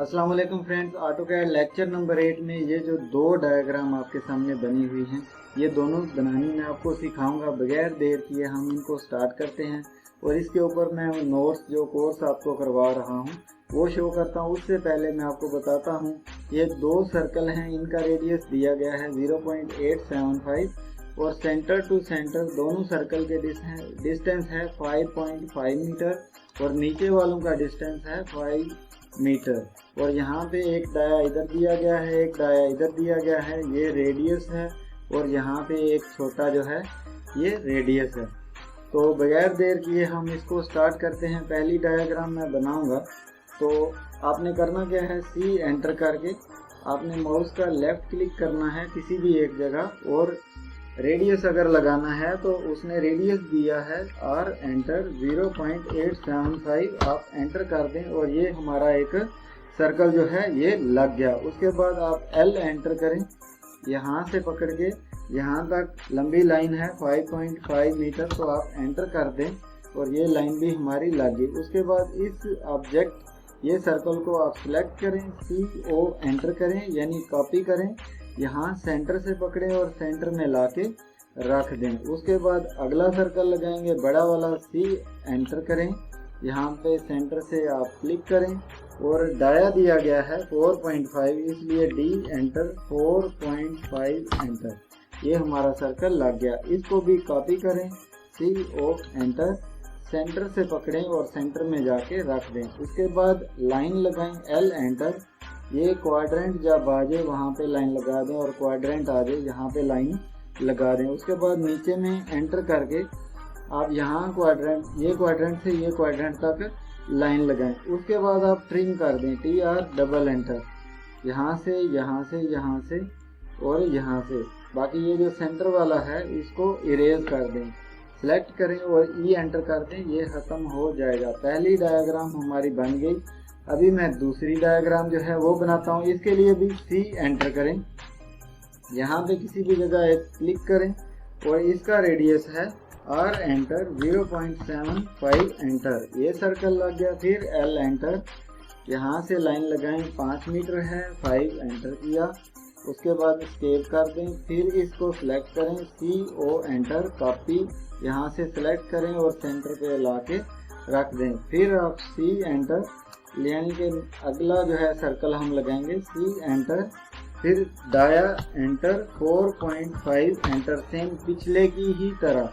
अस्सलाम वालेकुम friends, AutoCAD lecture number 8 में ये जो दो डायग्राम आपके सामने बनी हुई हैं, ये दोनों बनानी मैं आपको सिखाऊंगा। बगैर देर किए हम इनको स्टार्ट करते हैं और इसके ऊपर मैं नोट्स जो कोर्स आपको करवा रहा हूँ वो शो करता हूँ। उससे पहले मैं आपको बताता हूँ, ये दो सर्कल हैं, इनका रेडियस दिया गया है 0.875 और सेंटर टू सेंटर दोनों सर्कल के डिस्टेंस है 5.5 मीटर और नीचे वालों का डिस्टेंस है 5 मीटर। और यहाँ पे एक डाया इधर दिया गया है, एक डाया इधर दिया गया है, ये रेडियस है और यहाँ पे एक छोटा जो है ये रेडियस है। तो बगैर देर किए हम इसको स्टार्ट करते हैं। पहली डायग्राम मैं बनाऊंगा, तो आपने करना क्या है, सी एंटर करके आपने माउस का लेफ्ट क्लिक करना है किसी भी एक जगह और रेडियस अगर लगाना है तो उसने रेडियस दिया है और एंटर 0.875 आप एंटर कर दें और ये हमारा एक सर्कल जो है ये लग गया। उसके बाद आप एल एंटर करें, यहाँ से पकड़ के यहाँ तक लंबी लाइन है 5.5 मीटर, तो आप एंटर कर दें और ये लाइन भी हमारी लग गई। उसके बाद इस ऑब्जेक्ट ये सर्कल को आप सिलेक्ट करें, CO एंटर करें यानी कॉपी करें, यहाँ सेंटर से पकड़ें और सेंटर में लाके रख दें। उसके बाद अगला सर्कल लगाएंगे बड़ा वाला, C एंटर करें, यहाँ पे सेंटर से आप क्लिक करें और डाया दिया गया है 4.5 इसलिए D एंटर 4.5 एंटर, ये हमारा सर्कल लग गया। इसको भी कॉपी करें, CO एंटर, सेंटर से पकड़ें और सेंटर में जाके रख दें। उसके बाद लाइन लगाएं, L एंटर, ये क्वाड्रेंट जब आ जाए वहाँ पे लाइन लगा दें और क्वाड्रेंट आ जाए यहाँ पे लाइन लगा दें। उसके बाद नीचे में एंटर करके आप यहाँ क्वाड्रेंट, ये क्वाड्रेंट से ये क्वाड्रेंट तक लाइन लगाएं। उसके बाद आप ट्रिम कर दें, TR डबल एंटर, यहाँ से यहाँ से यहाँ से और यहाँ से। बाकी ये जो सेंटर वाला है इसको इरेज कर दें, सेलेक्ट करें और E एंटर कर दें, ये ख़त्म हो जाएगा। पहली डायग्राम हमारी बन गई। अभी मैं दूसरी डायग्राम जो है वो बनाता हूँ। इसके लिए भी C एंटर करें, यहाँ पे किसी भी जगह एक क्लिक करें और इसका रेडियस है R एंटर 0.75 एंटर, ये सर्कल लग गया। फिर L एंटर, यहाँ से लाइन लगाएं 5 मीटर है, 5 एंटर किया। उसके बाद स्केप कर दें, फिर इसको सिलेक्ट करें, CO एंटर, कॉपी, यहाँ से सिलेक्ट करें और सेंटर पे ला के रख दें। फिर आप C एंटर, यानी कि अगला जो है सर्कल हम लगाएंगे, C एंटर, फिर डाया एंटर 4.5 एंटर, सेम पिछले की ही तरह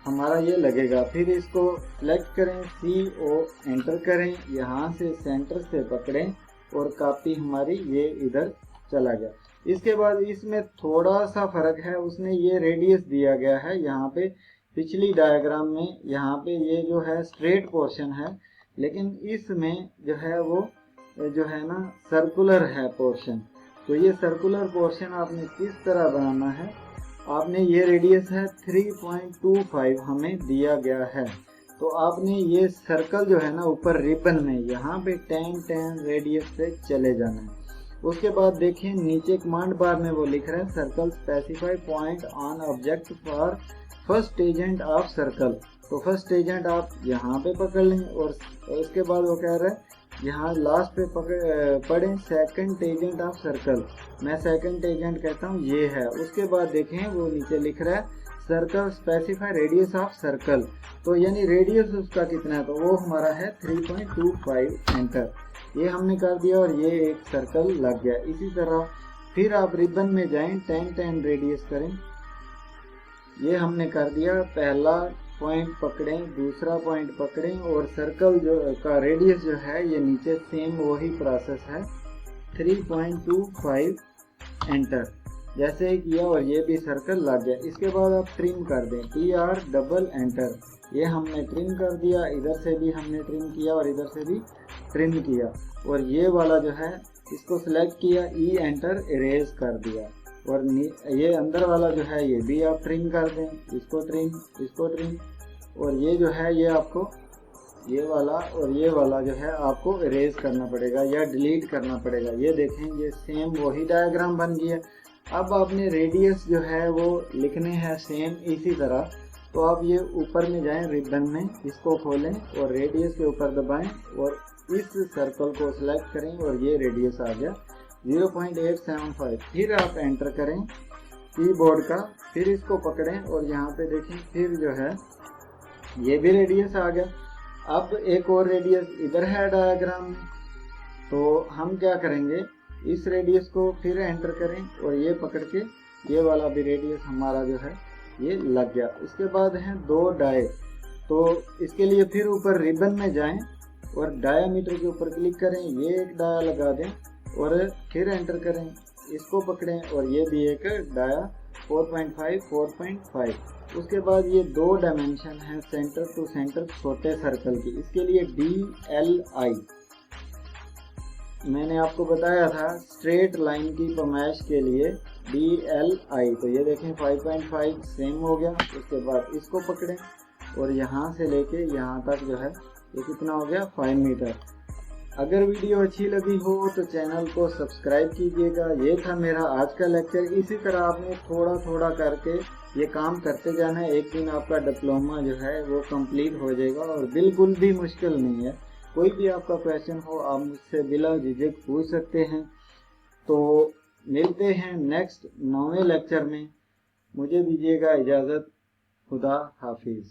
हमारा ये लगेगा। फिर इसको सिलेक्ट करें, CO एंटर करें, यहाँ से सेंटर से पकड़ें और कॉपी हमारी ये इधर चला गया। इसके बाद इसमें थोड़ा सा फर्क है, उसने ये रेडियस दिया गया है यहाँ पे, पिछली डायग्राम में यहाँ पे ये जो है स्ट्रेट पोर्शन है, लेकिन इसमें जो है वो जो है ना सर्कुलर है पोर्शन। तो ये सर्कुलर पोर्शन आपने किस तरह बनाना है, आपने ये रेडियस है 3.25 हमें दिया गया है, तो आपने ये सर्कल जो है ना ऊपर रिबन में यहाँ पे 10 रेडियस से चले जाना है। उसके बाद देखिए नीचे कमांड बार में वो लिख रहा है, circle specify point on object for first agent of circle. तो फर्स्ट एजेंट आप यहाँ पे पकड़ लें और उसके बाद वो कह रहा है यहाँ लास्ट पे पढ़ें सेकंड एजेंट ऑफ सर्कल, मैं सेकंड एजेंट कहता हूँ, ये है। उसके बाद देखें वो नीचे लिख रहा है circle specify radius of circle, तो यानी रेडियस उसका कितना है, तो वो हमारा है 3.25 एंटर, ये हमने कर दिया और ये एक सर्कल लग गया। इसी तरह फिर आप रिबन में जाएं, 10 रेडियस करें, ये हमने कर दिया। पहला पॉइंट पकड़ें, दूसरा पॉइंट पकड़ें और सर्कल जो का रेडियस जो है ये नीचे सेम वही प्रोसेस है 3.25 एंटर, जैसे ही किया और ये भी सर्कल लग गया। इसके बाद आप ट्रिम कर दें, TR डबल एंटर, ये हमने ट्रिम कर दिया, इधर से भी हमने ट्रिम किया और इधर से भी ट्रिम किया। और ये वाला जो है इसको सिलेक्ट किया, E एंटर, इरेज कर दिया। और ये अंदर वाला जो है ये भी आप ट्रिम कर दें, इसको ट्रिम और ये जो है ये आपको ये वाला और ये वाला जो है आपको इरेज करना पड़ेगा या डिलीट करना पड़ेगा। ये देखें ये सेम वही डायग्राम बन गया। अब आपने रेडियस जो है वो लिखने हैं सेम इसी तरह, तो आप ये ऊपर में जाएं रिबन में, इसको खोलें और रेडियस के ऊपर दबाएं और इस सर्कल को सिलेक्ट करें और ये रेडियस आ गया 0.875। फिर आप एंटर करें कीबोर्ड का, फिर इसको पकड़ें और यहाँ पे देखें, फिर जो है ये भी रेडियस आ गया। अब एक और रेडियस इधर है डायग्राम में, तो हम क्या करेंगे, इस रेडियस को फिर एंटर करें और ये पकड़ के ये वाला भी रेडियस हमारा जो है ये लग गया। इसके बाद हैं दो डाय, तो इसके लिए फिर ऊपर रिबन में जाएं और डायामीटर के ऊपर क्लिक करें, ये एक डाया लगा दें और फिर एंटर करें, इसको पकड़ें और ये भी एक डाया 4.5 4.5। उसके बाद ये दो डायमेंशन हैं सेंटर टू सेंटर छोटे सर्कल की, इसके लिए DLI मैंने आपको बताया था स्ट्रेट लाइन की पैमाइश के लिए DLI, तो ये देखें 5.5 सेम हो गया। उसके बाद इसको पकड़ें और यहाँ से लेके यहाँ तक जो है ये कितना हो गया 5 मीटर। अगर वीडियो अच्छी लगी हो तो चैनल को सब्सक्राइब कीजिएगा। ये था मेरा आज का लेक्चर। इसी तरह आपने थोड़ा थोड़ा करके ये काम करते जाना है, एक दिन आपका डिप्लोमा जो है वो कंप्लीट हो जाएगा और बिल्कुल भी मुश्किल नहीं है। कोई भी आपका क्वेश्चन हो आप मुझसे बिला झिझक पूछ सकते हैं। तो मिलते हैं नेक्स्ट 9वें लेक्चर में। मुझे दीजिएगा इजाज़त। खुदा हाफिज़।